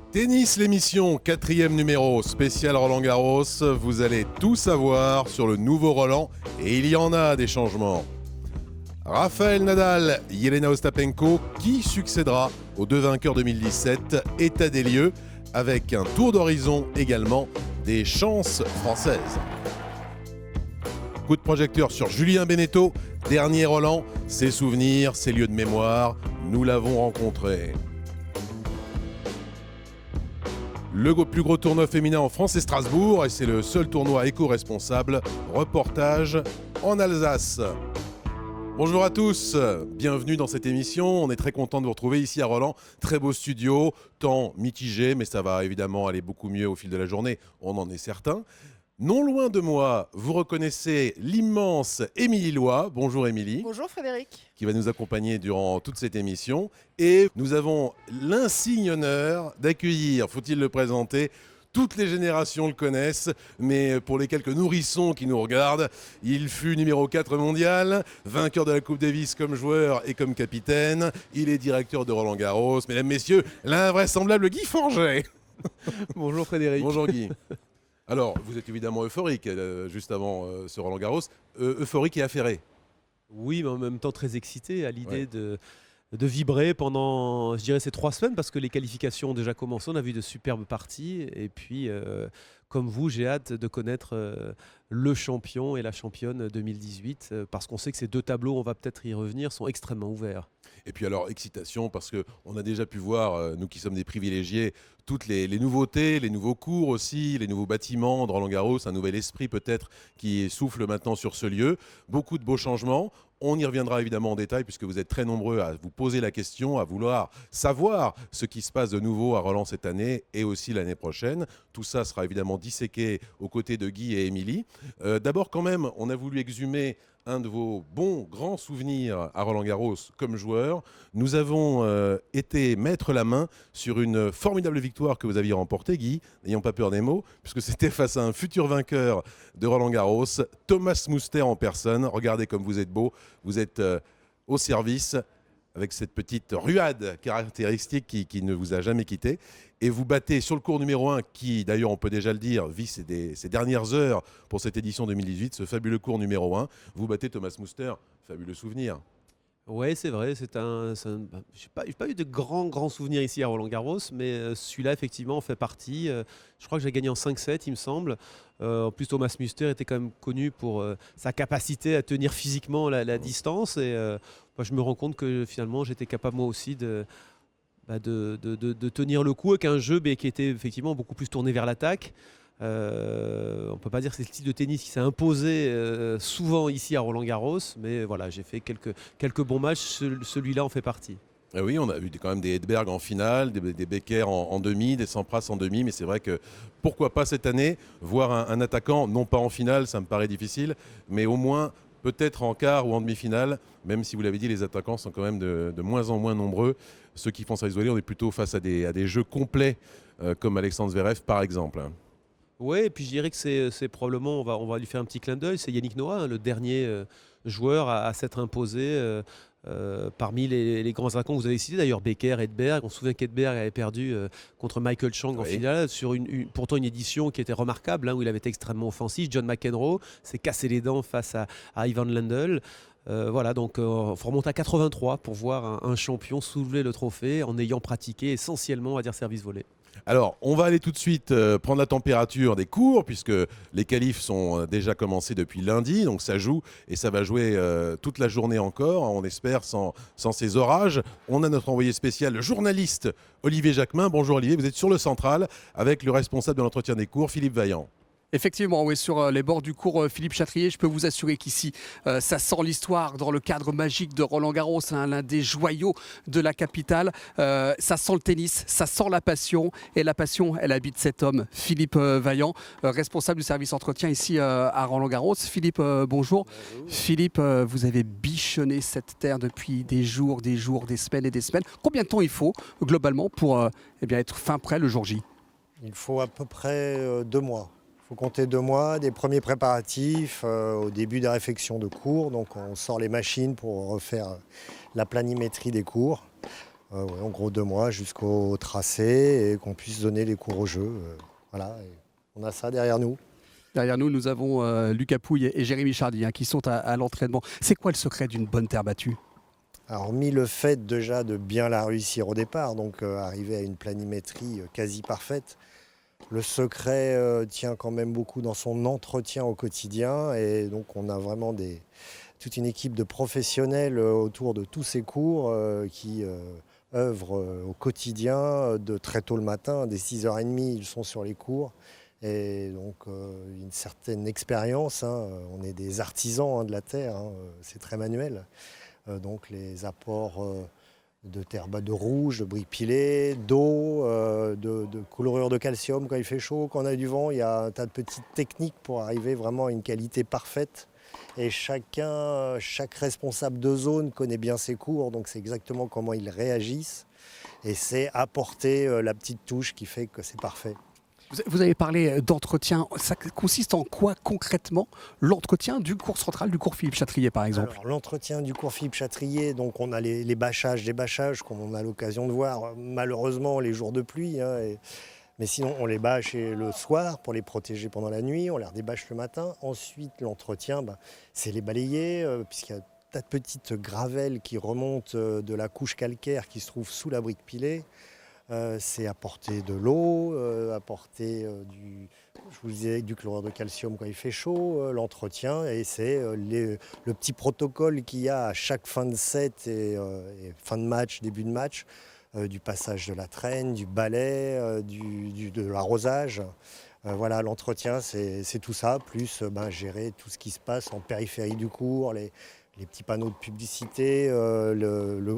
Tennis, l'émission, 4e numéro, spécial Roland-Garros. Vous allez tout savoir sur le nouveau Roland et il y en a des changements. Raphaël Nadal, Jelena Ostapenko, qui succédera aux deux vainqueurs 2017, état des lieux, avec un tour d'horizon également des chances françaises. Coup de projecteur sur Julien Beneteau, dernier Roland, ses souvenirs, ses lieux de mémoire, nous l'avons rencontré. Le plus gros tournoi féminin en France, c'est Strasbourg et c'est le seul tournoi éco-responsable. Reportage en Alsace. Bonjour à tous, bienvenue dans cette émission. On est très content de vous retrouver ici à Roland. Très beau studio, temps mitigé, mais ça va évidemment aller beaucoup mieux au fil de la journée, on en est certain. Non loin de moi, vous reconnaissez l'immense Émilie Loy. Bonjour Émilie. Bonjour Frédéric. Qui va nous accompagner durant toute cette émission. Et nous avons l'insigne honneur d'accueillir, faut-il le présenter, toutes les générations le connaissent, mais pour les quelques nourrissons qui nous regardent, il fut numéro 4 mondial, vainqueur de la Coupe Davis comme joueur et comme capitaine. Il est directeur de Roland-Garros. Mesdames, Messieurs, l'invraisemblable Guy Forget. Bonjour Frédéric. Bonjour Guy. Alors, vous êtes évidemment euphorique juste avant ce Roland-Garros. Euphorique et affairé. Oui, mais en même temps très excité à l'idée de vibrer pendant, je dirais, ces 3 semaines, parce que les qualifications ont déjà commencé, on a vu de superbes parties, et puis, comme vous, j'ai hâte de connaître le champion et la championne 2018, parce qu'on sait que ces 2 tableaux, on va peut-être y revenir, sont extrêmement ouverts. Et puis alors, excitation, parce qu'on a déjà pu voir, nous qui sommes des privilégiés, toutes les nouveautés, les nouveaux cours aussi, les nouveaux bâtiments de Roland-Garros, un nouvel esprit peut-être qui souffle maintenant sur ce lieu. Beaucoup de beaux changements. On y reviendra évidemment en détail puisque vous êtes très nombreux à vous poser la question, à vouloir savoir ce qui se passe de nouveau à Roland cette année et aussi l'année prochaine. Tout ça sera évidemment disséqué aux côtés de Guy et Émilie. D'abord quand même, on a voulu exhumer un de vos bons grands souvenirs à Roland-Garros comme joueur. Nous avons été mettre la main sur une formidable victoire que vous aviez remportée, Guy, n'ayons pas peur des mots, puisque c'était face à un futur vainqueur de Roland-Garros, Thomas Muster en personne. Regardez comme vous êtes beau, vous êtes au service, avec cette petite ruade caractéristique qui ne vous a jamais quitté. Et vous battez sur le cours numéro 1, qui d'ailleurs on peut déjà le dire, vit ses dernières heures pour cette édition 2018, ce fabuleux cours numéro 1. Vous battez Thomas Muster, fabuleux souvenir. Oui, c'est vrai, j'ai pas eu de grands souvenirs ici à Roland-Garros, mais celui-là effectivement en fait partie. Je crois que j'ai gagné en 5-7, il me semble. En plus, Thomas Muster était quand même connu pour sa capacité à tenir physiquement la distance. Et je me rends compte que finalement j'étais capable moi aussi de tenir le coup avec un jeu qui était effectivement beaucoup plus tourné vers l'attaque. On ne peut pas dire que c'est le style de tennis qui s'est imposé souvent ici à Roland-Garros, mais voilà, j'ai fait quelques bons matchs, celui-là en fait partie. Et oui, on a vu quand même des Edberg en finale, des Becker en demi, des Sampras en demi, mais c'est vrai que pourquoi pas cette année voir un attaquant, non pas en finale, ça me paraît difficile, mais au moins peut-être en quart ou en demi-finale, même si vous l'avez dit, les attaquants sont quand même de moins en moins nombreux. Ceux qui font ça isolé, on est plutôt face à des jeux complets, comme Alexandre Zverev par exemple. Oui, et puis je dirais que c'est probablement, on va lui faire un petit clin d'œil, c'est Yannick Noah, le dernier joueur à s'être imposé parmi les grands attaquants que vous avez cités, d'ailleurs Becker, Edberg. On se souvient qu'Edberg avait perdu contre Michael Chang en finale, sur pourtant une édition qui était remarquable, où il avait été extrêmement offensif. John McEnroe s'est cassé les dents face à Ivan Lendl. Voilà, donc il faut remonter à 83 pour voir un champion soulever le trophée en ayant pratiqué essentiellement, on va dire, service volé. Alors, on va aller tout de suite prendre la température des cours, puisque les qualifs sont déjà commencés depuis lundi, donc ça joue et ça va jouer toute la journée encore, on espère, sans ces orages. On a notre envoyé spécial, le journaliste Olivier Jacquemin. Bonjour Olivier, vous êtes sur le central avec le responsable de l'entretien des cours, Philippe Vaillant. Effectivement, oui, sur les bords du cours Philippe Chatrier, je peux vous assurer qu'ici, ça sent l'histoire dans le cadre magique de Roland-Garros, l'un des joyaux de la capitale. Ça sent le tennis, ça sent la passion. Et la passion, elle habite cet homme, Philippe Vaillant, responsable du service entretien ici à Roland-Garros. Philippe, bonjour. Philippe, vous avez bichonné cette terre depuis des jours, des semaines et des semaines. Combien de temps il faut, globalement, pour être fin prêt le jour J ? Il faut à peu près 2 mois. faut compter 2 mois, des premiers préparatifs au début des réflexions de cours. Donc on sort les machines pour refaire la planimétrie des cours. Ouais, en gros 2 mois jusqu'au tracé et qu'on puisse donner les cours au jeu. Voilà, et on a ça derrière nous. Derrière nous, nous avons Lucas Pouille et Jérémy Chardy qui sont à l'entraînement. C'est quoi le secret d'une bonne terre battue? Alors, hormis le fait déjà de bien la réussir au départ, donc arriver à une planimétrie quasi parfaite, le secret tient quand même beaucoup dans son entretien au quotidien. Et donc on a vraiment toute une équipe de professionnels autour de tous ces cours qui œuvrent au quotidien, de très tôt le matin, dès 6h30, ils sont sur les cours. Et donc une certaine expérience, hein. On est des artisans de la terre, hein. C'est très manuel. Donc les apports de terre de rouge, de briques pilées, d'eau, de chlorure de calcium quand il fait chaud, quand on a du vent. Il y a un tas de petites techniques pour arriver vraiment à une qualité parfaite. Et chaque responsable de zone connaît bien ses cours, donc c'est exactement comment ils réagissent. Et c'est apporter la petite touche qui fait que c'est parfait. Vous avez parlé d'entretien. Ça consiste en quoi concrètement l'entretien du cours central, du cours Philippe Chatrier par exemple? Alors, l'entretien du cours Philippe Chatrier, donc on a les bâchages, des bâchages comme on a l'occasion de voir malheureusement les jours de pluie. Mais sinon on les bâche le soir pour les protéger pendant la nuit, on les redébâche le matin. Ensuite l'entretien, c'est les balayer puisqu'il y a un tas de petites gravelles qui remontent de la couche calcaire qui se trouve sous la brique pilée. C'est apporter de l'eau, apporter je vous disais, du chlorure de calcium quand il fait chaud, l'entretien, et c'est le petit protocole qu'il y a à chaque fin de set et fin de match, début de match, du passage de la traîne, du balai, de l'arrosage. Voilà, l'entretien, c'est tout ça, plus gérer tout ce qui se passe en périphérie du cours, les petits panneaux de publicité,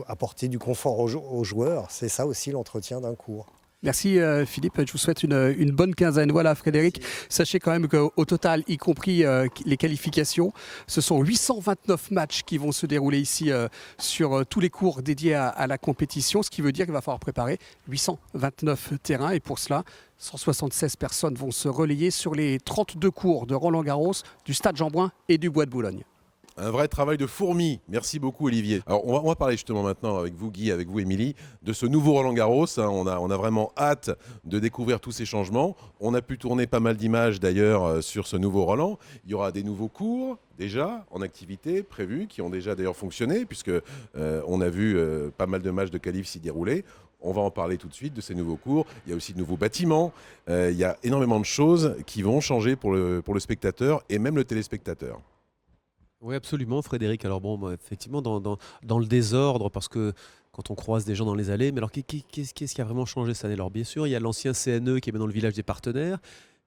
apporter du confort aux joueurs. C'est ça aussi l'entretien d'un cours. Merci Philippe, je vous souhaite une bonne quinzaine. Voilà Frédéric, sachez quand même qu'au total, y compris les qualifications, ce sont 829 matchs qui vont se dérouler ici sur tous les cours dédiés à la compétition, ce qui veut dire qu'il va falloir préparer 829 terrains et pour cela, 176 personnes vont se relayer sur les 32 cours de Roland-Garros, du Stade Jean-Bouin et du Bois de Boulogne. Un vrai travail de fourmi. Merci beaucoup, Olivier. Alors, on va parler justement maintenant avec vous, Guy, avec vous, Émilie, de ce nouveau Roland-Garros. On a vraiment hâte de découvrir tous ces changements. On a pu tourner pas mal d'images d'ailleurs sur ce nouveau Roland. Il y aura des nouveaux cours déjà en activité prévus qui ont déjà d'ailleurs fonctionné puisque on a vu pas mal de matchs de qualif s'y dérouler. On va en parler tout de suite de ces nouveaux cours. Il y a aussi de nouveaux bâtiments. Il y a énormément de choses qui vont changer pour le spectateur et même le téléspectateur. Oui, absolument, Frédéric. Alors bon, effectivement, dans le désordre, parce que quand on croise des gens dans les allées, mais alors qu'est-ce qui a vraiment changé cette année? Alors bien sûr, il y a l'ancien CNE qui est maintenant le village des partenaires,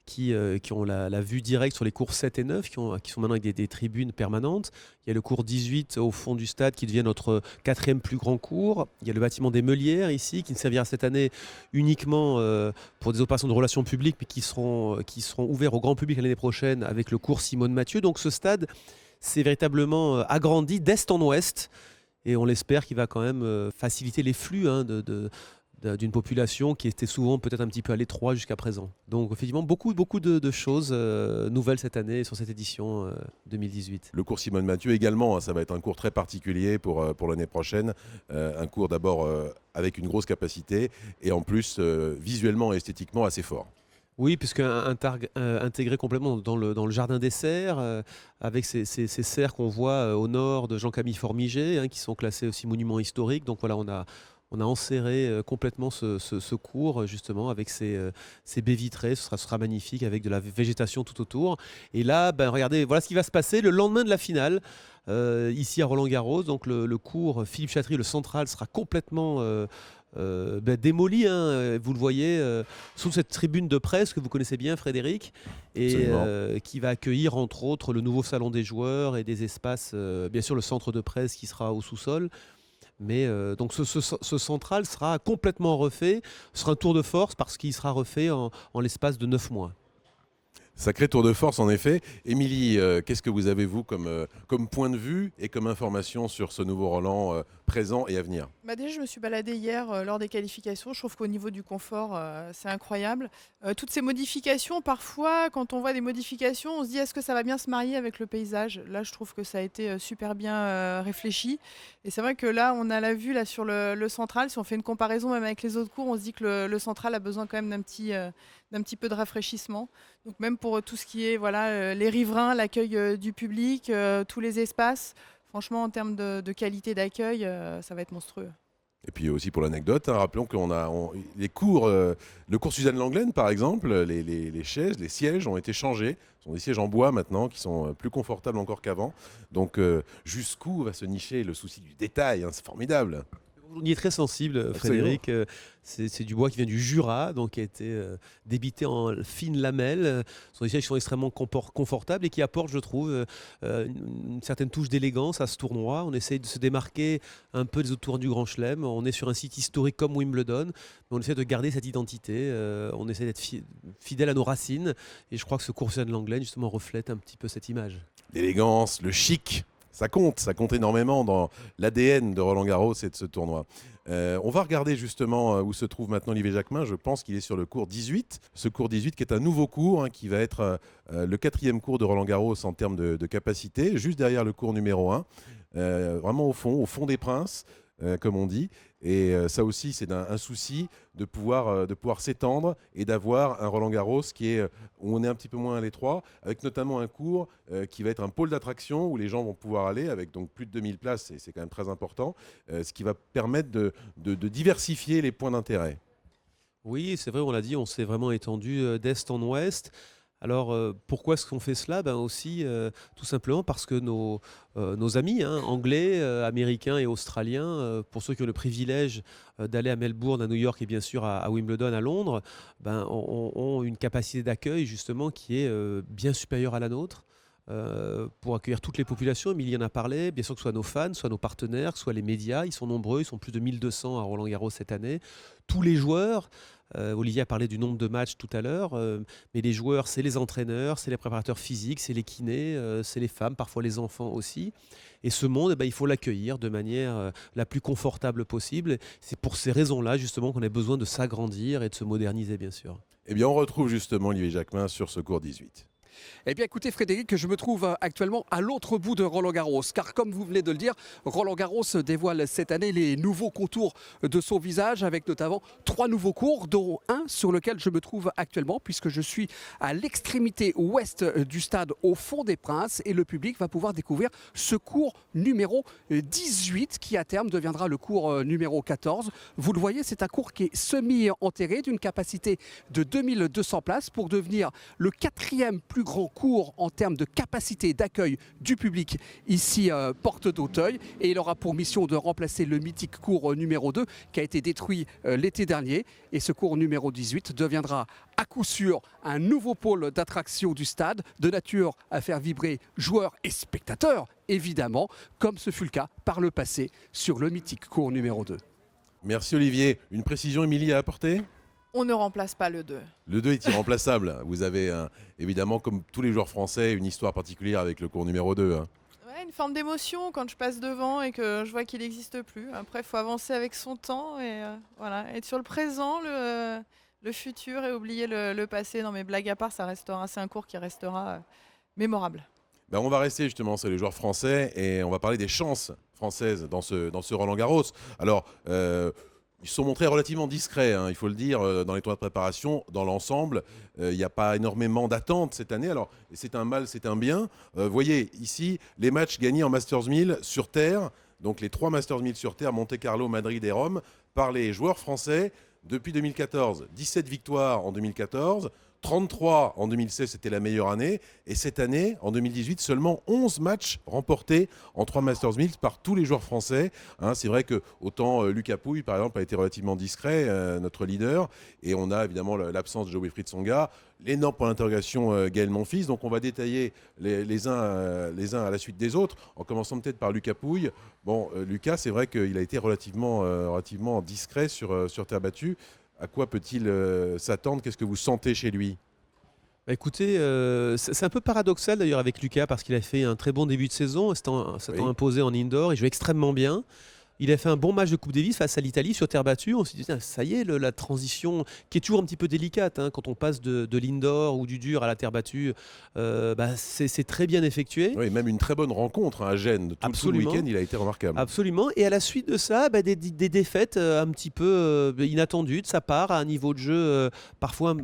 qui ont la vue directe sur les cours 7 et 9, qui sont maintenant avec des tribunes permanentes. Il y a le cours 18 au fond du stade qui devient notre 4e plus grand cours. Il y a le bâtiment des Meulières ici, qui ne servira cette année uniquement pour des opérations de relations publiques, mais qui seront ouverts au grand public l'année prochaine avec le cours Simone Mathieu. Donc ce stade c'est véritablement agrandi d'est en ouest et on l'espère qu'il va quand même faciliter les flux d'une population qui était souvent peut-être un petit peu à l'étroit jusqu'à présent. Donc effectivement beaucoup de choses nouvelles cette année sur cette édition 2018. Le cours Simone Mathieu également, ça va être un cours très particulier pour l'année prochaine. Un cours d'abord avec une grosse capacité et en plus visuellement et esthétiquement assez fort. Oui, puisque intégré complètement dans le jardin des serres, avec ces serres qu'on voit au nord de Jean-Camille Formigé, qui sont classés aussi monuments historiques. Donc voilà, on a enserré complètement ce cours justement avec ces baies vitrées. Ce sera magnifique avec de la végétation tout autour. Et là, regardez, voilà ce qui va se passer le lendemain de la finale. Ici à Roland-Garros, donc le cours Philippe Chatrier, le central, sera complètement démoli, vous le voyez, sous cette tribune de presse que vous connaissez bien, Frédéric, et qui va accueillir entre autres le nouveau salon des joueurs et des espaces, bien sûr le centre de presse qui sera au sous-sol. Mais donc ce central sera complètement refait, ce sera un tour de force parce qu'il sera refait en l'espace de 9 mois. Sacré tour de force en effet. Émilie, qu'est-ce que vous avez vous comme point de vue et comme information sur ce nouveau Roland présent et à venir? Déjà, je me suis baladée hier lors des qualifications. Je trouve qu'au niveau du confort, c'est incroyable. Toutes ces modifications, parfois, quand on voit des modifications, on se dit est-ce que ça va bien se marier avec le paysage? Là, je trouve que ça a été super bien réfléchi. Et c'est vrai que là, on a la vue là, sur le central. Si on fait une comparaison même avec les autres cours, on se dit que le central a besoin quand même d'un petit peu de rafraîchissement. Donc même pour tout ce qui est voilà, les riverains, l'accueil du public, tous les espaces. Franchement, en termes de qualité d'accueil, ça va être monstrueux. Et puis aussi pour l'anecdote, rappelons les cours, le cours Suzanne Langlaine par exemple, les chaises, les sièges ont été changés. Ce sont des sièges en bois maintenant qui sont plus confortables encore qu'avant. Donc jusqu'où va se nicher le souci du détail, hein, c'est formidable. On y est très sensible, Frédéric. C'est du bois qui vient du Jura, donc qui a été débité en fines lamelles. Ce sont des sièges qui sont extrêmement confortables et qui apportent, je trouve, une certaine touche d'élégance à ce tournoi. On essaye de se démarquer un peu des autres tours du Grand Chelem. On est sur un site historique comme Wimbledon, mais on essaie de garder cette identité. On essaie d'être fidèle à nos racines. Et je crois que ce cours Suzanne Langlaine, justement, reflète un petit peu cette image. L'élégance, le chic. Ça compte énormément dans l'ADN de Roland-Garros et de ce tournoi. On va regarder justement où se trouve maintenant Olivier Jacquemin. Je pense qu'il est sur le cours 18. Ce cours 18 qui est un nouveau cours qui va être le 4e cours de Roland-Garros en termes de capacité, juste derrière le cours numéro 1. Vraiment au fond des princes, comme on dit. Et ça aussi, c'est un souci de pouvoir s'étendre et d'avoir un Roland-Garros où on est un petit peu moins à l'étroit, avec notamment un cours qui va être un pôle d'attraction où les gens vont pouvoir aller, avec donc plus de 2000 places, et c'est quand même très important, ce qui va permettre de diversifier les points d'intérêt. Oui, c'est vrai, on l'a dit, on s'est vraiment étendu d'est en ouest. Alors, pourquoi est-ce qu'on fait cela? Aussi, tout simplement parce que nos amis anglais, américains et australiens, pour ceux qui ont le privilège d'aller à Melbourne, à New York et bien sûr à Wimbledon, à Londres, ont une capacité d'accueil justement qui est bien supérieure à la nôtre. Pour accueillir toutes les populations, Émilie en a parlé, bien sûr que ce soit nos fans, soit nos partenaires, soit les médias, ils sont nombreux, ils sont plus de 1200 à Roland-Garros cette année. Tous les joueurs, Olivier a parlé du nombre de matchs tout à l'heure, mais les joueurs, c'est les entraîneurs, c'est les préparateurs physiques, c'est les kinés, c'est les femmes, parfois les enfants aussi. Et ce monde, il faut l'accueillir de manière la plus confortable possible. C'est pour ces raisons-là, justement, qu'on a besoin de s'agrandir et de se moderniser, bien sûr. Eh bien, on retrouve justement Olivier Jacquemin sur ce cours 18. Eh bien écoutez Frédéric, je me trouve actuellement à l'autre bout de Roland-Garros, car comme vous venez de le dire, Roland-Garros dévoile cette année les nouveaux contours de son visage, avec notamment 3 nouveaux cours, dont un sur lequel je me trouve actuellement, puisque je suis à l'extrémité ouest du stade au fond des Princes, et le public va pouvoir découvrir ce cours numéro 18, qui à terme deviendra le cours numéro 14. Vous le voyez, c'est un cours qui est semi-enterré, d'une capacité de 2200 places, pour devenir le 4e plus grand cours en termes de capacité d'accueil du public ici porte d'Auteuil, et il aura pour mission de remplacer le mythique cours numéro 2 qui a été détruit l'été dernier, et ce cours numéro 18 deviendra à coup sûr un nouveau pôle d'attraction du stade, de nature à faire vibrer joueurs et spectateurs évidemment, comme ce fut le cas par le passé sur le mythique cours numéro 2. Merci Olivier. Une précision, Émilie, à apporter? On ne remplace pas le 2. Le 2 est irremplaçable. Vous avez évidemment, comme tous les joueurs français, une histoire particulière avec le cours numéro 2. Ouais, une forme d'émotion quand je passe devant et que je vois qu'il n'existe plus. Après, il faut avancer avec son temps et voilà, être sur le présent, le futur, et oublier le passé. Non, mais blague à part, c'est un cours qui restera mémorable. On va rester justement sur les joueurs français et on va parler des chances françaises dans ce Roland-Garros. Alors, ils se sont montrés relativement discrets, il faut le dire, dans les tournois de préparation. Dans l'ensemble, il n'y a pas énormément d'attentes cette année. Alors, c'est un mal, c'est un bien. Voyez, ici, les matchs gagnés en Masters 1000 sur terre, donc les 3 Masters 1000 sur terre, Monte-Carlo, Madrid et Rome, par les joueurs français depuis 2014. 17 victoires en 2014, 33 en 2016, c'était la meilleure année. Et cette année, en 2018, seulement 11 matchs remportés en 3 Masters 1000 par tous les joueurs français. C'est vrai que autant Lucas Pouille, par exemple, a été relativement discret, notre leader. Et on a évidemment l'absence de Joe-Wilfried Tsonga, l'énorme point d'interrogation Gaël Monfils. Donc on va détailler les uns à la suite des autres, en commençant peut-être par Lucas Pouille. Lucas, c'est vrai qu'il a été relativement discret sur terre battue. À quoi peut-il s'attendre? Qu'est-ce que vous sentez chez lui? Bah, écoutez, c'est un peu paradoxal d'ailleurs avec Lucas parce qu'il a fait un très bon début de saison, s'étant Oui. imposé en indoor, il jouait extrêmement bien. Il a fait un bon match de Coupe Davis face à l'Italie sur terre battue. On s'est dit, tiens, ça y est, la transition qui est toujours un petit peu délicate hein, quand on passe de l'indoor ou du dur à la terre battue, c'est très bien effectué. Oui, même une très bonne rencontre hein, à Gênes. Tout le Absolument. week-end, il a été remarquable. Absolument. Et à la suite de ça, des défaites un petit peu inattendues de sa part, à un niveau de jeu parfois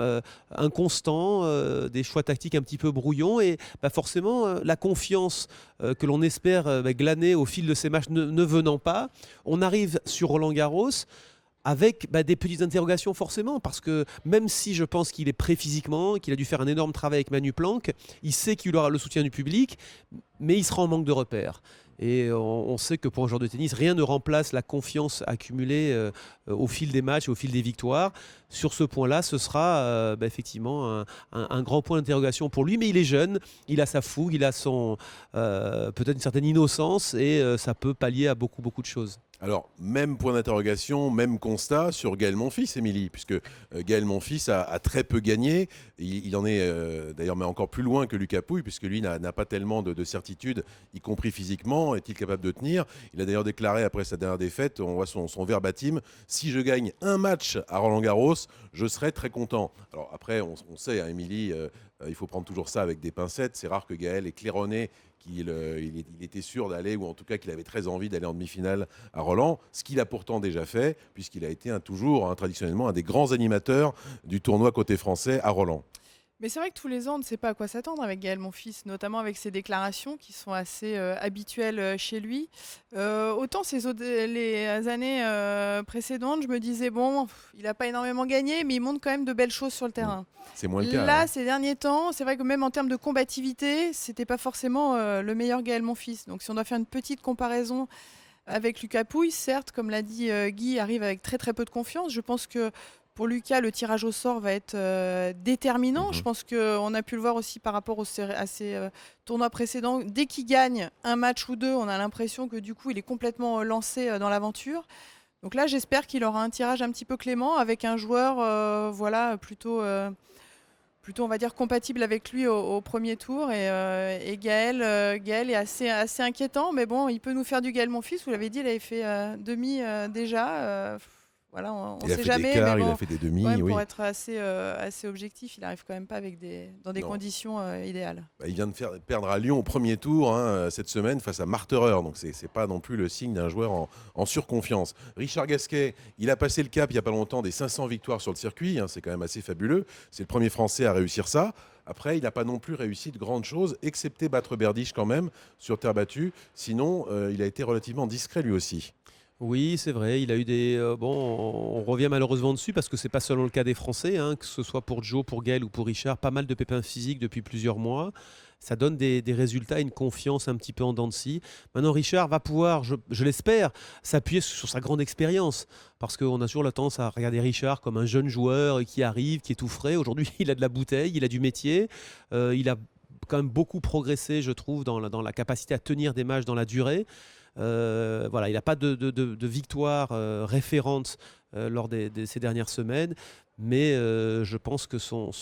inconstant, des choix tactiques un petit peu brouillons. Et forcément, la confiance que l'on espère glaner au fil de ces matchs ne venant pas, on arrive sur Roland-Garros avec des petites interrogations forcément, parce que même si je pense qu'il est prêt physiquement, qu'il a dû faire un énorme travail avec Manu Planck, il sait qu'il aura le soutien du public, mais il sera en manque de repères. Et on sait que pour un joueur de tennis, rien ne remplace la confiance accumulée au fil des matchs et au fil des victoires. Sur ce point-là, ce sera effectivement un grand point d'interrogation pour lui. Mais il est jeune, il a sa fougue, il a peut-être une certaine innocence et ça peut pallier à beaucoup, beaucoup de choses. Alors, même point d'interrogation, même constat sur Gaël Monfils, Émilie, puisque Gaël Monfils a très peu gagné. Il en est d'ailleurs mais encore plus loin que Lucas Pouille, puisque lui n'a pas tellement de certitude, y compris physiquement. Est-il capable de tenir? Il a d'ailleurs déclaré après sa dernière défaite, on voit son verbatim, si je gagne un match à Roland-Garros, je serai très content. Alors après, on sait, hein, Émilie, il faut prendre toujours ça avec des pincettes. C'est rare que Gaël ait claironné il était sûr d'aller, ou en tout cas qu'il avait très envie d'aller en demi-finale à Roland, ce qu'il a pourtant déjà fait, puisqu'il a été toujours, traditionnellement, un des grands animateurs du tournoi côté français à Roland. Mais c'est vrai que tous les ans, on ne sait pas à quoi s'attendre avec Gaël Monfils, notamment avec ses déclarations qui sont assez habituelles chez lui. Autant les années précédentes, je me disais, bon, il n'a pas énormément gagné, mais il montre quand même de belles choses sur le terrain. C'est moins le cas. Là, Hein. ces derniers temps, c'est vrai que même en termes de combativité, c'était pas forcément le meilleur Gaël Monfils. Donc si on doit faire une petite comparaison avec Lucas Pouille, certes, comme l'a dit Guy, arrive avec très très peu de confiance. Je pense que pour Lucas, le tirage au sort va être déterminant. Je pense qu'on a pu le voir aussi par rapport à ces tournois précédents. Dès qu'il gagne un match ou deux, on a l'impression que du coup, il est complètement lancé dans l'aventure. Donc là, j'espère qu'il aura un tirage un petit peu clément avec un joueur plutôt, on va dire, compatible avec lui au premier tour. Et Gaël est assez inquiétant, mais bon, il peut nous faire du Gaël Monfils. Vous l'avez dit, il avait fait demi déjà. Voilà, on ne sait jamais. Il a fait des quarts, Mais bon, il a fait des demi, quand même, oui. pour être assez objectif, il n'arrive quand même pas dans des Non. conditions idéales. Il vient de perdre à Lyon au premier tour cette semaine face à Marterer, donc c'est pas non plus le signe d'un joueur en surconfiance. Richard Gasquet, il a passé le cap il n'y a pas longtemps des 500 victoires sur le circuit, c'est quand même assez fabuleux. C'est le premier Français à réussir ça. Après, il n'a pas non plus réussi de grandes choses, excepté battre Berdych quand même sur terre battue. Sinon, il a été relativement discret lui aussi. Oui, c'est vrai, il a eu on revient malheureusement dessus parce que c'est pas seulement le cas des Français, hein, que ce soit pour Joe, pour Gaël ou pour Richard, pas mal de pépins physiques depuis plusieurs mois. Ça donne des résultats, une confiance un petit peu en dents de scie. Maintenant, Richard va pouvoir, je l'espère, s'appuyer sur sa grande expérience. Parce qu'on a toujours la tendance à regarder Richard comme un jeune joueur qui arrive, qui est tout frais. Aujourd'hui, il a de la bouteille, il a du métier. Il a quand même beaucoup progressé, je trouve, dans la capacité à tenir des matchs dans la durée. Voilà, il n'a pas de victoire référente lors de ces dernières semaines, mais je pense que son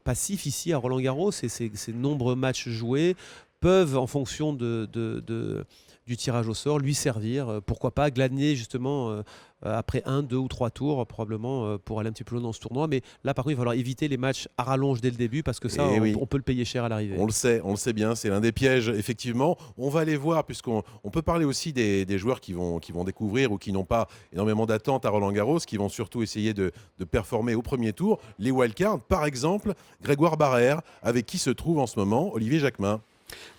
passif ici à Roland-Garros et ses nombreux matchs joués peuvent, en fonction du tirage au sort, lui servir. Pourquoi pas glaner justement après 1, 2 ou 3 tours, probablement pour aller un petit peu plus loin dans ce tournoi. Mais là, par contre, il va falloir éviter les matchs à rallonge dès le début parce que ça, on peut le payer cher à l'arrivée. On le sait bien, c'est l'un des pièges, effectivement. On va aller voir, puisqu'on peut parler aussi des joueurs qui vont découvrir ou qui n'ont pas énormément d'attentes à Roland-Garros, qui vont surtout essayer de performer au premier tour. Les wildcards, par exemple, Grégoire Barrère, avec qui se trouve en ce moment Olivier Jacquemin.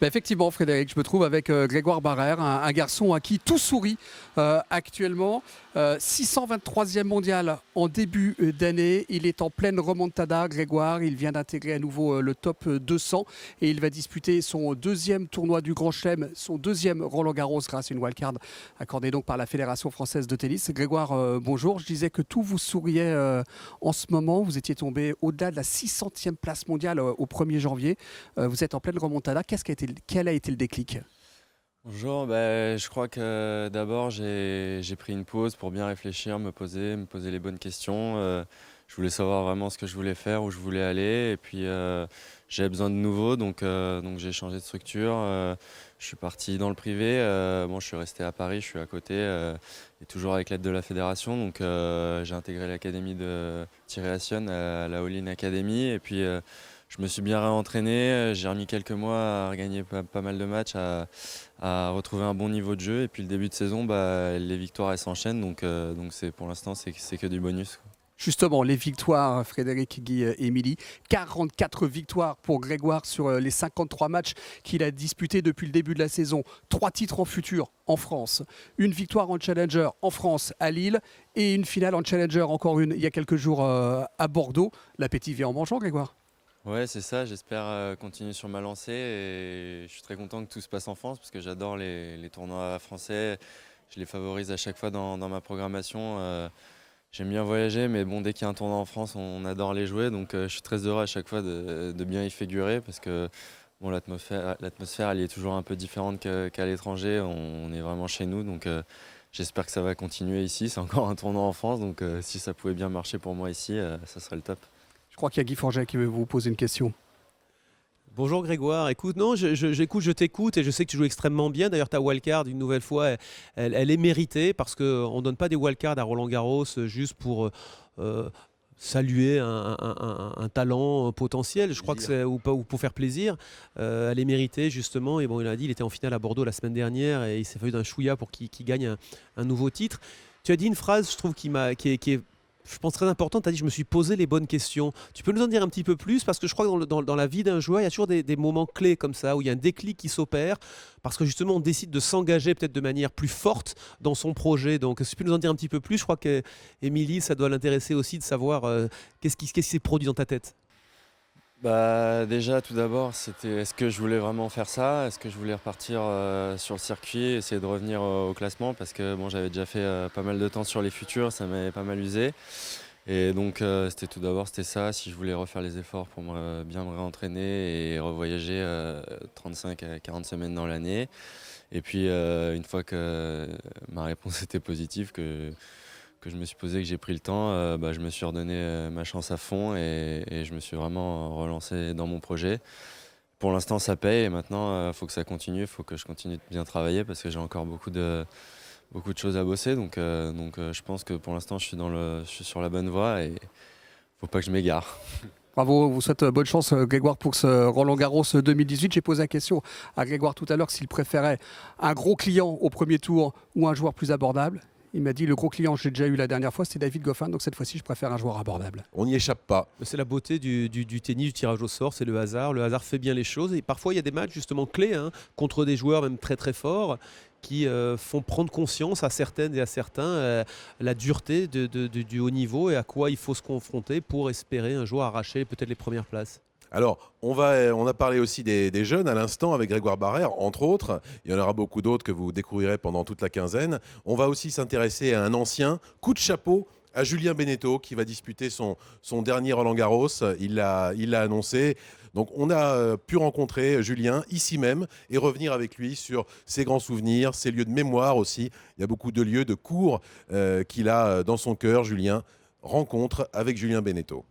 Effectivement, Frédéric, je me trouve avec Grégoire Barrère, un garçon à qui tout sourit actuellement. 623e mondial en début d'année. Il est en pleine remontada, Grégoire. Il vient d'intégrer à nouveau le top 200 et il va disputer son deuxième tournoi du Grand Chelem, son deuxième Roland-Garros grâce à une wildcard accordée donc par la Fédération française de tennis. Grégoire, bonjour. Je disais que tout vous souriait en ce moment. Vous étiez tombé au-delà de la 600e place mondiale au 1er janvier. Vous êtes en pleine remontada. Quel a été le déclic ? Bonjour, je crois que d'abord j'ai pris une pause pour bien réfléchir, me poser les bonnes questions. je voulais savoir vraiment ce que je voulais faire, où je voulais aller. Et puis j'avais besoin de nouveau, donc j'ai changé de structure. Je suis parti dans le privé. Bon, je suis resté à Paris, je suis à côté, et toujours avec l'aide de la fédération. Donc j'ai intégré l'académie de Thierry Assion à la All-in Academy. Et puis je me suis bien réentraîné. J'ai remis quelques mois à regagner pas mal de matchs, à retrouver un bon niveau de jeu. Et puis le début de saison, les victoires elles s'enchaînent. Donc pour l'instant, c'est que du bonus, quoi. Justement, les victoires, Frédéric, Guy, Émilie. 44 victoires pour Grégoire sur les 53 matchs qu'il a disputés depuis le début de la saison. 3 titres en futur en France. Une victoire en Challenger en France à Lille et une finale en Challenger, encore une, il y a quelques jours à Bordeaux. L'appétit vient en mangeant, Grégoire. Ouais, c'est ça. J'espère continuer sur ma lancée. Et je suis très content que tout se passe en France parce que j'adore les tournois français. Je les favorise à chaque fois dans ma programmation. J'aime bien voyager, mais bon, dès qu'il y a un tournoi en France, on adore les jouer. Donc je suis très heureux à chaque fois de bien y figurer parce que bon, l'atmosphère elle est toujours un peu différente qu'à l'étranger. On est vraiment chez nous, donc j'espère que ça va continuer ici. C'est encore un tournoi en France, donc si ça pouvait bien marcher pour moi ici, ça serait le top. Je crois qu'il y a Guy Forget qui veut vous poser une question. Bonjour Grégoire, écoute, non, je t'écoute et je sais que tu joues extrêmement bien. D'ailleurs, ta wildcard, une nouvelle fois, elle est méritée parce qu'on ne donne pas des wildcards à Roland-Garros juste pour saluer un talent potentiel, je crois que c'est, ou pour faire plaisir. Elle est méritée justement. Et bon, il a dit, il était en finale à Bordeaux la semaine dernière et il s'est fallu d'un chouïa pour qu'il gagne un nouveau titre. Tu as dit une phrase, je trouve, qui est je pense très important, tu as dit je me suis posé les bonnes questions. Tu peux nous en dire un petit peu plus parce que je crois que dans la vie d'un joueur, il y a toujours des moments clés comme ça où il y a un déclic qui s'opère parce que justement on décide de s'engager peut-être de manière plus forte dans son projet. Donc si tu peux nous en dire un petit peu plus, je crois qu'Émilie, ça doit l'intéresser aussi de savoir qu'est-ce qui s'est produit dans ta tête. Déjà, tout d'abord, c'était est-ce que je voulais vraiment faire ça? Est-ce que je voulais repartir sur le circuit, essayer de revenir au classement? Parce que bon, j'avais déjà fait pas mal de temps sur les futurs, ça m'avait pas mal usé. Et donc, c'était ça, si je voulais refaire les efforts pour bien me réentraîner et revoyager 35 à 40 semaines dans l'année. Et puis, une fois que ma réponse était positive, que je me suis posé, que j'ai pris le temps, je me suis redonné ma chance à fond et je me suis vraiment relancé dans mon projet. Pour l'instant, ça paye et maintenant, il faut que ça continue, il faut que je continue de bien travailler parce que j'ai encore beaucoup de choses à bosser. Donc je pense que pour l'instant, je suis sur la bonne voie et il ne faut pas que je m'égare. Bravo, on vous souhaite bonne chance Grégoire pour ce Roland-Garros 2018. J'ai posé la question à Grégoire tout à l'heure s'il préférait un gros client au premier tour ou un joueur plus abordable. Il m'a dit le gros client, j'ai déjà eu la dernière fois, c'était David Goffin, donc cette fois-ci je préfère un joueur abordable. On n'y échappe pas. C'est la beauté du tennis, du tirage au sort, c'est le hasard. Le hasard fait bien les choses et parfois il y a des matchs justement clés contre des joueurs même très très forts qui font prendre conscience à certaines et à certains la dureté du haut niveau et à quoi il faut se confronter pour espérer un jour arracher peut-être les premières places. Alors, on a parlé aussi des jeunes à l'instant avec Grégoire Barrère, entre autres. Il y en aura beaucoup d'autres que vous découvrirez pendant toute la quinzaine. On va aussi s'intéresser à un ancien. Coup de chapeau à Julien Beneteau qui va disputer son dernier Roland-Garros. Il l'a annoncé. Donc, on a pu rencontrer Julien ici même et revenir avec lui sur ses grands souvenirs, ses lieux de mémoire aussi. Il y a beaucoup de lieux, de cours qu'il a dans son cœur. Julien, rencontre avec Julien Beneteau.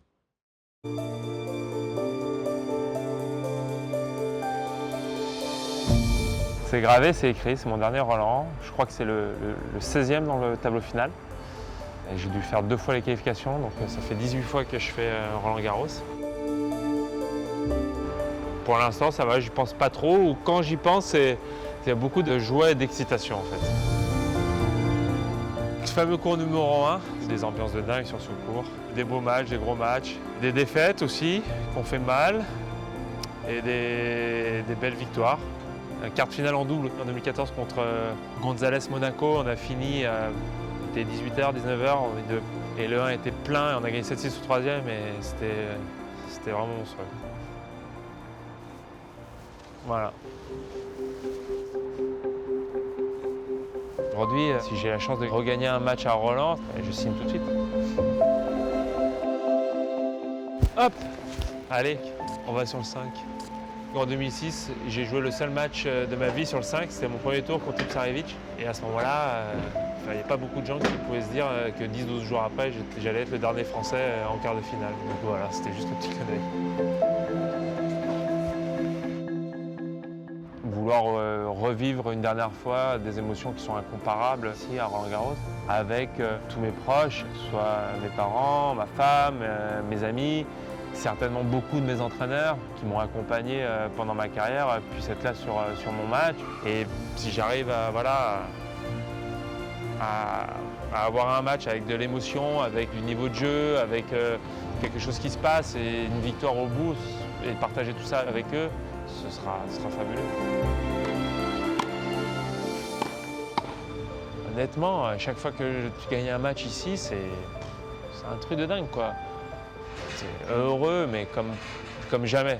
C'est gravé, c'est écrit, c'est mon dernier Roland. Je crois que c'est le 16e dans le tableau final. Et j'ai dû faire 2 fois les qualifications, donc ça fait 18 fois que je fais Roland-Garros. Pour l'instant, ça va, j'y pense pas trop. Ou quand j'y pense, il y a beaucoup de joie et d'excitation en fait. Ce fameux cours numéro 1, c'est des ambiances de dingue sur ce cours. Des beaux matchs, des gros matchs, des défaites aussi, qu'on fait mal, et des belles victoires. Un quart de finale en double en 2014 contre González Monaco. On a fini, il était 18h, 19h, et le 1 était plein, et on a gagné 7-6 au 3e, et c'était vraiment monstrueux. Voilà. Aujourd'hui, si j'ai la chance de regagner un match à Roland, je signe tout de suite. Hop! Allez, on va sur le 5. En 2006, j'ai joué le seul match de ma vie sur le 5, c'était mon premier tour contre Tipsarevic. Et à ce moment-là, Il n'y a pas beaucoup de gens qui pouvaient se dire que 10-12 jours après, j'allais être le dernier Français en quart de finale. Donc voilà, c'était juste un petit clin d'œil. Vouloir revivre une dernière fois des émotions qui sont incomparables ici à Roland-Garros avec tous mes proches, que ce soit mes parents, ma femme, mes amis, certainement beaucoup de mes entraîneurs qui m'ont accompagné pendant ma carrière puissent être là sur mon match. Et si j'arrive à avoir un match avec de l'émotion, avec du niveau de jeu, avec quelque chose qui se passe et une victoire au bout, et partager tout ça avec eux, ce sera fabuleux. Honnêtement, à chaque fois que tu gagnes un match ici, c'est un truc de dingue, quoi. C'est heureux, mais comme jamais.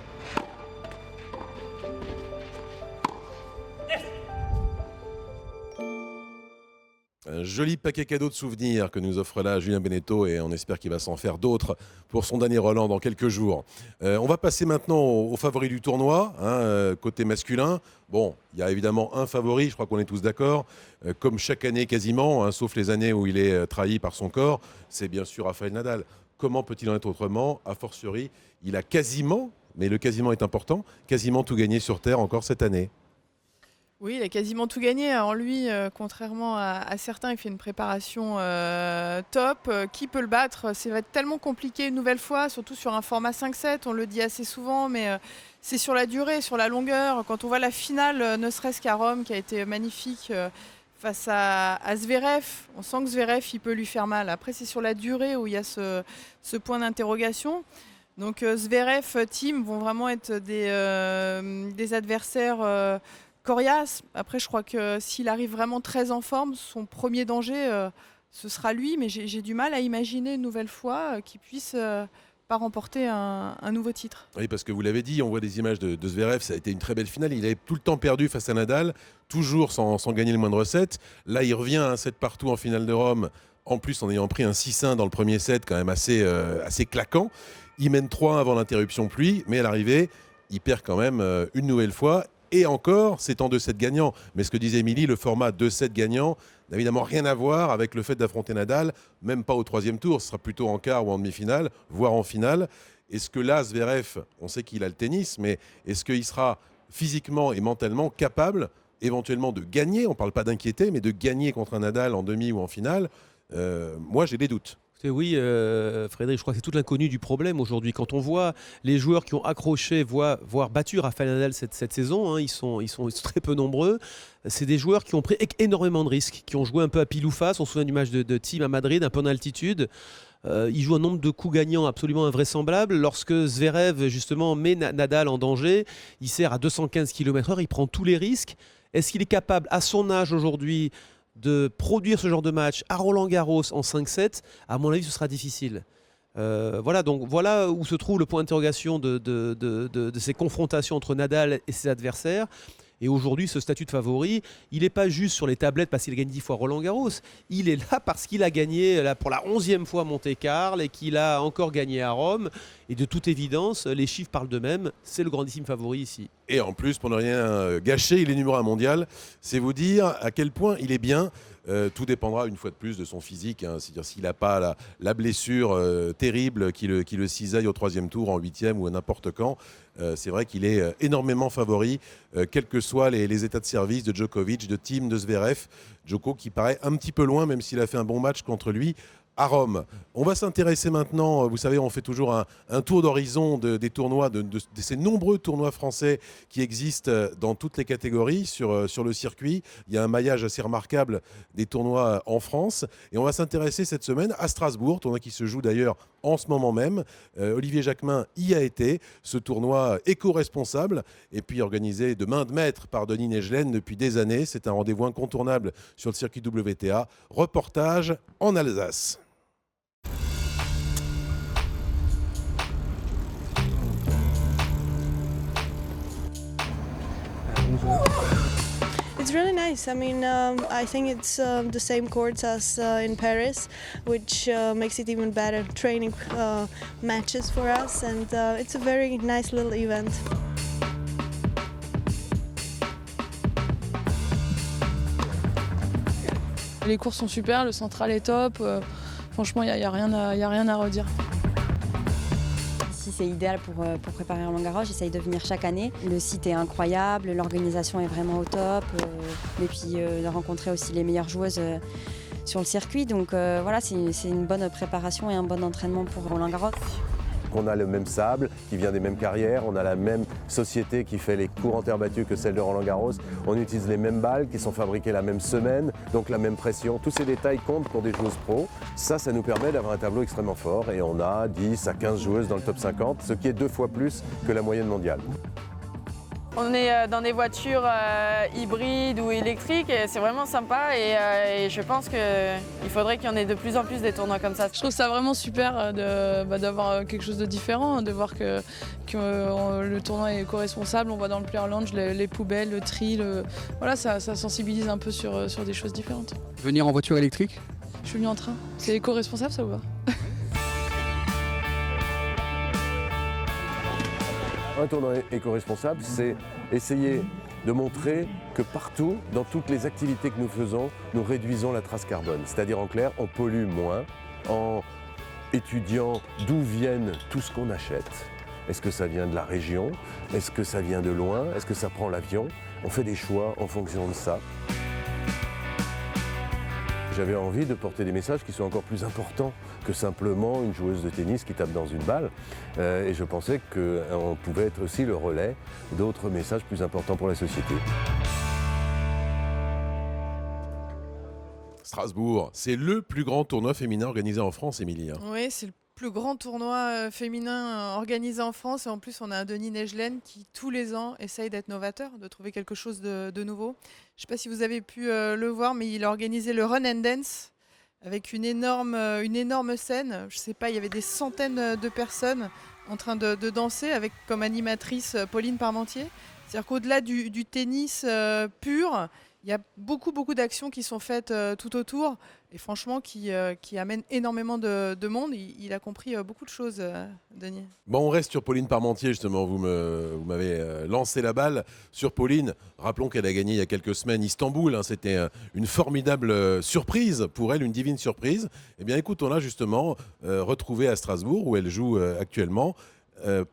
Un joli paquet cadeau de souvenirs que nous offre là Julien Beneteau et on espère qu'il va s'en faire d'autres pour son dernier Roland dans quelques jours. On va passer maintenant aux favoris du tournoi, côté masculin. Bon, il y a évidemment un favori, je crois qu'on est tous d'accord, comme chaque année quasiment, sauf les années où il est trahi par son corps, c'est bien sûr Rafael Nadal. Comment peut-il en être autrement? A fortiori, il a quasiment, mais le quasiment est important, quasiment tout gagné sur Terre encore cette année. Oui, il a quasiment tout gagné. Alors lui, contrairement à certains, il fait une préparation top. Qui peut le battre? Ça va être tellement compliqué une nouvelle fois, surtout sur un format 5-7. On le dit assez souvent, mais c'est sur la durée, sur la longueur. Quand on voit la finale, ne serait-ce qu'à Rome, qui a été magnifique face à Zverev, on sent que Zverev, il peut lui faire mal. Après, c'est sur la durée où il y a ce point d'interrogation. Donc Zverev, Thiem vont vraiment être des adversaires coriaces. Après, je crois que s'il arrive vraiment très en forme, son premier danger, ce sera lui. Mais j'ai du mal à imaginer une nouvelle fois qu'il puisse pas remporter un nouveau titre. Oui, parce que vous l'avez dit, on voit des images de Zverev, ça a été une très belle finale. Il avait tout le temps perdu face à Nadal, toujours sans gagner le moindre set. Là, il revient à un set partout en finale de Rome, en plus en ayant pris un 6-1 dans le premier set, quand même assez claquant. Il mène 3-1 avant l'interruption pluie, mais à l'arrivée, il perd quand même une nouvelle fois. Et encore, c'est en 2-7 gagnants. Mais ce que disait Émilie, le format 2-7 gagnants n'a évidemment rien à voir avec le fait d'affronter Nadal, même pas au troisième tour. Ce sera plutôt en quart ou en demi-finale, voire en finale. Est-ce que là, Zverev, on sait qu'il a le tennis, mais est-ce qu'il sera physiquement et mentalement capable éventuellement de gagner? On ne parle pas d'inquiéter, mais de gagner contre un Nadal en demi ou en finale. Moi, j'ai des doutes. Oui, Frédéric, je crois que c'est toute l'inconnu du problème aujourd'hui. Quand on voit les joueurs qui ont accroché, voire battu Rafael Nadal cette saison, ils sont très peu nombreux. C'est des joueurs qui ont pris énormément de risques, qui ont joué un peu à pile ou face. On se souvient du match de Thiem à Madrid, un peu en altitude. Ils jouent un nombre de coups gagnants absolument invraisemblable. Lorsque Zverev, justement, met Nadal en danger, il sert à 215 km/h, il prend tous les risques. Est-ce qu'il est capable, à son âge aujourd'hui, de produire ce genre de match à Roland-Garros en 5-7? À mon avis, ce sera difficile. Voilà où se trouve le point d'interrogation de ces confrontations entre Nadal et ses adversaires. Et aujourd'hui, ce statut de favori, il n'est pas juste sur les tablettes parce qu'il a gagné 10 fois Roland-Garros. Il est là parce qu'il a gagné pour la 11e fois Monte-Carlo et qu'il a encore gagné à Rome. Et de toute évidence, les chiffres parlent d'eux-mêmes. C'est le grandissime favori ici. Et en plus, pour ne rien gâcher, il est numéro 1 mondial. C'est vous dire à quel point il est bien. Tout dépendra une fois de plus de son physique. C'est-à-dire s'il n'a pas la blessure terrible qui le cisaille au troisième tour, en 8e ou à n'importe quand. C'est vrai qu'il est énormément favori, quels que soient les états de service de Djokovic, de Thiem, de Zverev. Djoko qui paraît un petit peu loin, même s'il a fait un bon match contre lui à Rome. On va s'intéresser maintenant, vous savez, on fait toujours un tour d'horizon des tournois, de ces nombreux tournois français qui existent dans toutes les catégories sur le circuit. Il y a un maillage assez remarquable des tournois en France. Et on va s'intéresser cette semaine à Strasbourg, tournoi qui se joue d'ailleurs en ce moment même. Olivier Jacquemin y a été, ce tournoi éco-responsable, et puis organisé de main de maître par Denis Negelen depuis des années. C'est un rendez-vous incontournable sur le circuit WTA. Reportage en Alsace. It's really nice. I mean, I think it's the same courts as in Paris, which makes it even better training matches for us, and it's a very nice little event. Les courses sont super, le central est top. Franchement, il n'y a rien à redire. Ici, c'est idéal pour préparer Roland-Garros. J'essaye de venir chaque année. Le site est incroyable, l'organisation est vraiment au top. Et puis de rencontrer aussi les meilleures joueuses sur le circuit. Donc voilà, c'est une bonne préparation et un bon entraînement pour Roland-Garros. On a le même sable qui vient des mêmes carrières, on a la même société qui fait les cours en terre battue que celle de Roland-Garros, on utilise les mêmes balles qui sont fabriquées la même semaine, donc la même pression. Tous ces détails comptent pour des joueuses pro. Ça nous permet d'avoir un tableau extrêmement fort et on a 10 à 15 joueuses dans le top 50, ce qui est 2 fois plus que la moyenne mondiale. On est dans des voitures hybrides ou électriques et c'est vraiment sympa et je pense qu'il faudrait qu'il y en ait de plus en plus des tournois comme ça. Je trouve ça vraiment super d'avoir quelque chose de différent, de voir que le tournoi est éco-responsable. On voit dans le Player Lounge les poubelles, le tri, voilà, ça sensibilise un peu sur des choses différentes. Venir en voiture électrique? Je suis venue en train. C'est éco-responsable ça ou pas? Un tournoi éco-responsable, c'est essayer de montrer que partout, dans toutes les activités que nous faisons, nous réduisons la trace carbone. C'est-à-dire en clair, on pollue moins en étudiant d'où viennent tout ce qu'on achète. Est-ce que ça vient de la région? Est-ce que ça vient de loin? Est-ce que ça prend l'avion? On fait des choix en fonction de ça. J'avais envie de porter des messages qui sont encore plus importants que simplement une joueuse de tennis qui tape dans une balle. Et je pensais qu'on pouvait être aussi le relais d'autres messages plus importants pour la société. Strasbourg, c'est le plus grand tournoi féminin organisé en France, Émilie. Oui, c'est le plus grand tournoi féminin organisé en France. Et en plus, on a un Denis Negelen qui, tous les ans, essaye d'être novateur, de trouver quelque chose de nouveau. Je ne sais pas si vous avez pu le voir, mais il a organisé le Run and Dance avec une énorme scène. Je ne sais pas, il y avait des centaines de personnes en train de danser avec comme animatrice Pauline Parmentier. C'est-à-dire qu'au-delà du tennis pur, il y a beaucoup d'actions qui sont faites tout autour et franchement qui amènent énormément de monde. Il a compris beaucoup de choses, Denis. Bon, on reste sur Pauline Parmentier, justement. Vous m'avez lancé la balle sur Pauline. Rappelons qu'elle a gagné il y a quelques semaines Istanbul. Hein. C'était une formidable surprise pour elle, une divine surprise. Eh bien, écoutons-la justement retrouvée à Strasbourg, où elle joue actuellement.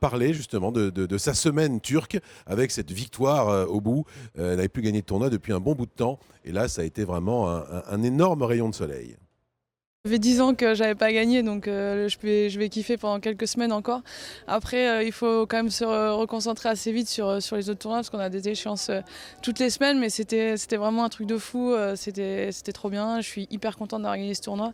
Parler justement de sa semaine turque avec cette victoire au bout. Elle n'avait plus gagné de tournoi depuis un bon bout de temps. Et là, ça a été vraiment un énorme rayon de soleil. Ça fait 10 ans que j'avais pas gagné, donc je vais kiffer pendant quelques semaines encore. Après, il faut quand même se reconcentrer assez vite sur les autres tournois, parce qu'on a des échéances toutes les semaines, mais c'était vraiment un truc de fou, c'était trop bien. Je suis hyper contente d'avoir gagné ce tournoi.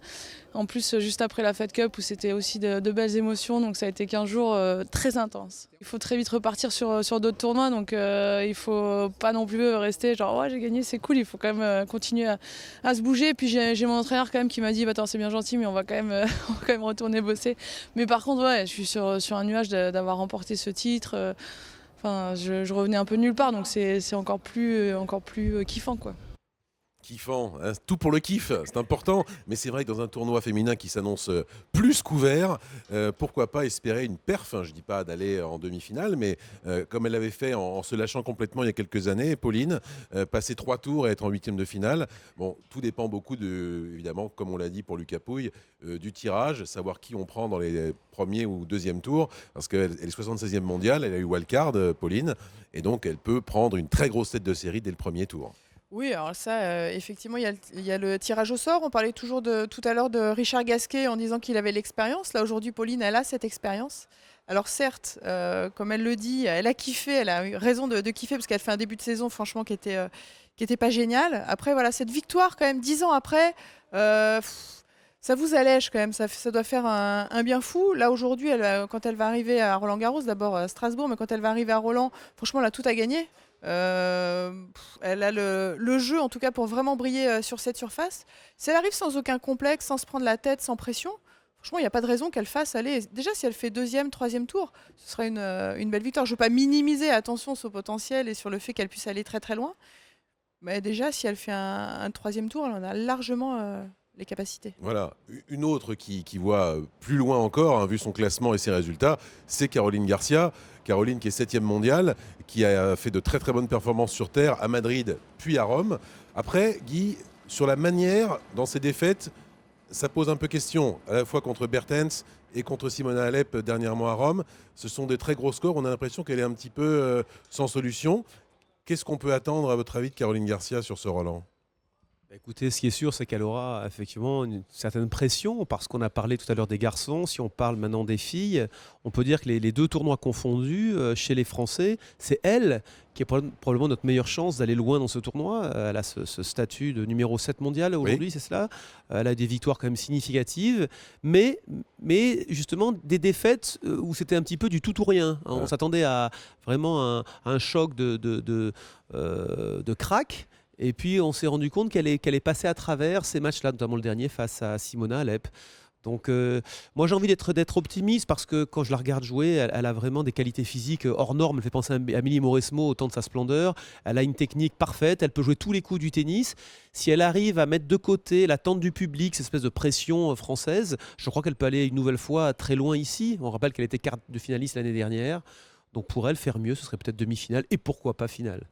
En plus, juste après la Fed Cup, où c'était aussi de belles émotions, donc ça a été 15 jours très intenses. Il faut très vite repartir sur d'autres tournois, donc il faut pas non plus rester genre ouais j'ai gagné, c'est cool, il faut quand même continuer à se bouger. Et puis j'ai mon entraîneur quand même qui m'a dit attends, c'est bien gentil, mais on va quand même retourner bosser. Mais par contre, ouais, je suis sur un nuage d'avoir remporté ce titre. Enfin, je revenais un peu de nulle part, donc c'est encore plus kiffant, quoi. Kiffant, hein, tout pour le kiff, c'est important. Mais c'est vrai que dans un tournoi féminin qui s'annonce plus couvert, pourquoi pas espérer une perf, hein, je ne dis pas d'aller en demi-finale, mais comme elle l'avait fait en se lâchant complètement il y a quelques années, Pauline, passer 3 tours et être en 8e de finale. Bon, tout dépend beaucoup, évidemment, comme on l'a dit pour Lucas Pouille, du tirage, savoir qui on prend dans les premiers ou deuxième tours, parce qu'elle est 76e mondiale, elle a eu wildcard, Pauline, et donc elle peut prendre une très grosse tête de série dès le premier tour. Oui, alors ça, effectivement, il y a le tirage au sort. On parlait toujours tout à l'heure de Richard Gasquet en disant qu'il avait l'expérience. Là, aujourd'hui, Pauline, elle a cette expérience. Alors certes, comme elle le dit, elle a kiffé, elle a eu raison de kiffer parce qu'elle fait un début de saison, franchement, qui était pas génial. Après, voilà, cette victoire, quand même, 10 ans après, ça vous allège quand même. Ça doit faire un bien fou. Là, aujourd'hui, quand elle va arriver à Roland-Garros, d'abord à Strasbourg, mais quand elle va arriver à Roland, franchement, elle a tout à gagner. Elle a le jeu en tout cas pour vraiment briller sur cette surface. Si elle arrive sans aucun complexe, sans se prendre la tête, sans pression, franchement il n'y a pas de raison qu'elle fasse aller. Déjà si elle fait 2e, 3e tour, ce serait une belle victoire. Je ne veux pas minimiser, attention, son potentiel et sur le fait qu'elle puisse aller très très loin. Mais déjà si elle fait un 3e tour, elle en a largement les capacités. Voilà, une autre qui voit plus loin encore, hein, vu son classement et ses résultats, c'est Caroline Garcia. Caroline qui est 7e mondiale, qui a fait de très très bonnes performances sur terre à Madrid puis à Rome. Après, Guy, sur la manière, dans ces défaites, ça pose un peu question, à la fois contre Bertens et contre Simona Halep dernièrement à Rome. Ce sont des très gros scores, on a l'impression qu'elle est un petit peu sans solution. Qu'est-ce qu'on peut attendre, à votre avis, de Caroline Garcia sur ce Roland ? Écoutez, ce qui est sûr, c'est qu'elle aura effectivement une certaine pression, parce qu'on a parlé tout à l'heure des garçons. Si on parle maintenant des filles, on peut dire que les deux tournois confondus, chez les Français, c'est elle qui a probablement notre meilleure chance d'aller loin dans ce tournoi. Elle a ce statut de numéro 7 mondial aujourd'hui, oui. C'est cela. Elle a des victoires quand même significatives, mais justement des défaites où c'était un petit peu du tout ou rien. On s'attendait à vraiment un choc de crack. Et puis on s'est rendu compte qu'elle est passée à travers ces matchs-là, notamment le dernier face à Simona Halep. Donc moi j'ai envie d'être optimiste, parce que quand je la regarde jouer, elle a vraiment des qualités physiques hors normes. Elle fait penser à Amélie Mauresmo au temps de sa splendeur. Elle a une technique parfaite, elle peut jouer tous les coups du tennis. Si elle arrive à mettre de côté l'attente du public, cette espèce de pression française, je crois qu'elle peut aller une nouvelle fois très loin ici. On rappelle qu'elle était quart de finaliste l'année dernière. Donc pour elle, faire mieux, ce serait peut-être demi-finale et pourquoi pas finale.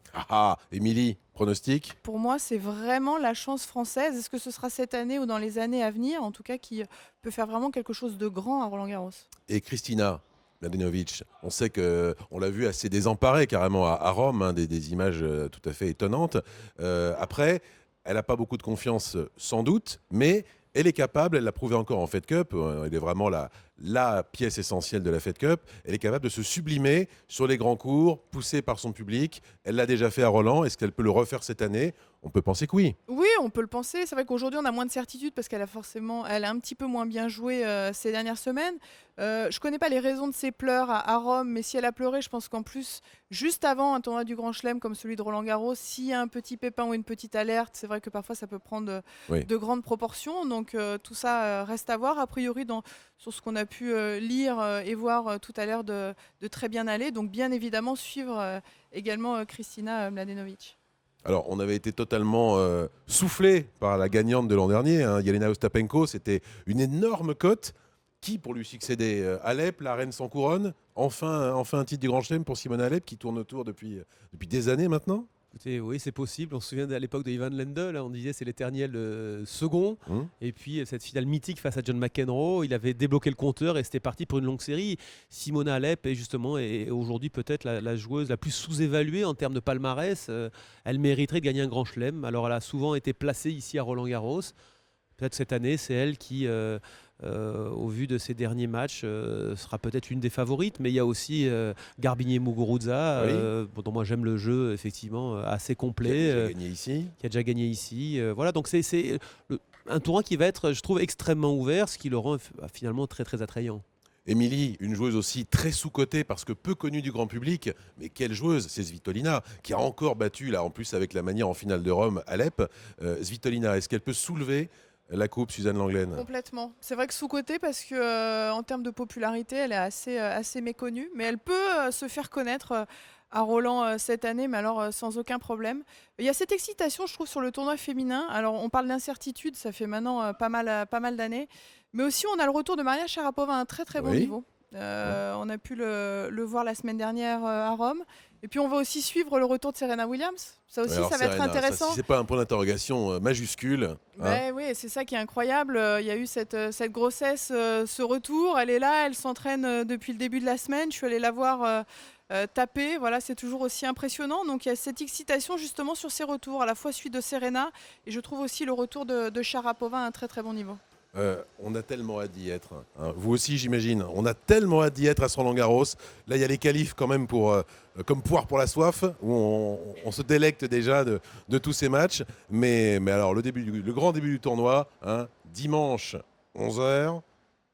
Émilie, pronostic ? Pour moi, c'est vraiment la chance française. Est-ce que ce sera cette année ou dans les années à venir, en tout cas, qui peut faire vraiment quelque chose de grand à Roland-Garros. Et Kristina Mladenovic, on sait qu'on l'a vu assez désemparée carrément à Rome, hein, des images tout à fait étonnantes. Après, elle n'a pas beaucoup de confiance sans doute, mais elle est capable, elle l'a prouvé encore en Fed Cup, elle est vraiment la pièce essentielle de la Fed Cup, elle est capable de se sublimer sur les grands cours, poussée par son public. Elle l'a déjà fait à Roland, est-ce qu'elle peut le refaire cette année ? On peut penser que oui. Oui, on peut le penser. C'est vrai qu'aujourd'hui, on a moins de certitude parce qu'elle a un petit peu moins bien joué ces dernières semaines. Je ne connais pas les raisons de ses pleurs à Rome, mais si elle a pleuré, je pense qu'en plus, juste avant un tournoi du Grand Chelem comme celui de Roland-Garros, s'il y a un petit pépin ou une petite alerte, c'est vrai que parfois ça peut prendre de grandes proportions. Donc tout ça reste à voir. A priori, sur ce qu'on a pu lire et voir tout à l'heure de très bien aller. Donc bien évidemment, suivre également Kristina Mladenovic. Alors, on avait été totalement soufflé par la gagnante de l'an dernier, hein, Jelena Ostapenko. C'était une énorme cote. Qui pour lui succéder ? Halep, la reine sans couronne. Enfin un titre du Grand Chelem pour Simona Halep, qui tourne autour depuis des années maintenant. Écoutez, oui, c'est possible. On se souvient à l'époque de Ivan Lendl, on disait c'est l'éternel second. Et puis cette finale mythique face à John McEnroe, il avait débloqué le compteur et c'était parti pour une longue série. Simona Halep est aujourd'hui peut-être la joueuse la plus sous-évaluée en termes de palmarès. Elle mériterait de gagner un Grand Chelem. Alors elle a souvent été placée ici à Roland-Garros. Peut-être cette année, c'est elle qui, au vu de ses derniers matchs, sera peut-être une des favorites. Mais il y a aussi Garbiñe Muguruza, dont moi j'aime le jeu, effectivement, assez complet. Qui a déjà gagné ici. Voilà, donc c'est un tournoi qui va être, je trouve, extrêmement ouvert, ce qui le rend finalement très, très attrayant. Émilie, une joueuse aussi très sous-cotée parce que peu connue du grand public, mais quelle joueuse, c'est Svitolina, qui a encore battu, là en plus avec la manière en finale de Rome, Halep. Svitolina, est-ce qu'elle peut soulever la coupe, Suzanne Lenglen ? Complètement. C'est vrai que sous-cotée parce que en termes de popularité, elle est assez méconnue, mais elle peut se faire connaître à Roland cette année, mais alors sans aucun problème. Il y a cette excitation, je trouve, sur le tournoi féminin. Alors on parle d'incertitude, ça fait maintenant pas mal d'années, mais aussi on a le retour de Maria Sharapova à un très très bon niveau. On a pu le voir la semaine dernière à Rome. Et puis on va aussi suivre le retour de Serena Williams. Ça aussi, ça va être intéressant. Si ce n'est pas un point d'interrogation majuscule. Oui, c'est ça qui est incroyable. Il y a eu cette grossesse, ce retour. Elle est là, elle s'entraîne depuis le début de la semaine. Je suis allée la voir taper. Voilà, c'est toujours aussi impressionnant. Donc il y a cette excitation justement sur ces retours, à la fois celui de Serena et je trouve aussi le retour de Sharapova à un très très bon niveau. On a tellement hâte d'y être. Hein. Vous aussi, j'imagine. On a tellement hâte d'y être à ce Roland-Garros. Là, il y a les qualifs quand même comme poire pour la soif, où on se délecte déjà de tous ces matchs. Mais alors, le grand début du tournoi, hein, dimanche, 11h,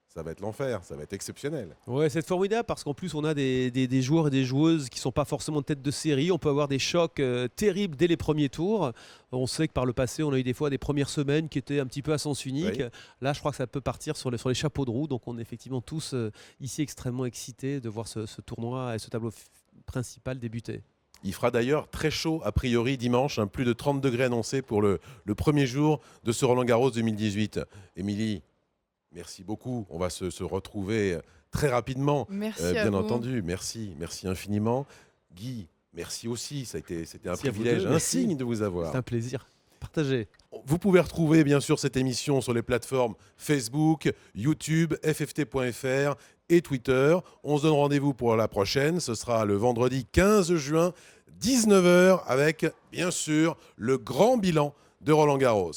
ça va être l'enfer, ça va être exceptionnel. Ouais, c'est formidable parce qu'en plus on a des joueurs et des joueuses qui ne sont pas forcément tête de série. On peut avoir des chocs terribles dès les premiers tours. On sait que par le passé, on a eu des fois des premières semaines qui étaient un petit peu à sens unique. Oui. Là, je crois que ça peut partir sur les chapeaux de roue. Donc on est effectivement tous ici extrêmement excités de voir ce tournoi et ce tableau principal débuter. Il fera d'ailleurs très chaud a priori dimanche, hein, plus de 30 degrés annoncés pour le premier jour de ce Roland-Garros 2018. Émilie, merci beaucoup. On va se retrouver très rapidement. Merci bien à entendu. vous. Merci infiniment. Guy, merci aussi. C'était un privilège, un signe de vous avoir. C'est un plaisir. partagez. Vous pouvez retrouver bien sûr cette émission sur les plateformes Facebook, YouTube, fft.fr et Twitter. On se donne rendez-vous pour la prochaine. Ce sera le vendredi 15 juin, 19h, avec bien sûr le grand bilan de Roland Garros.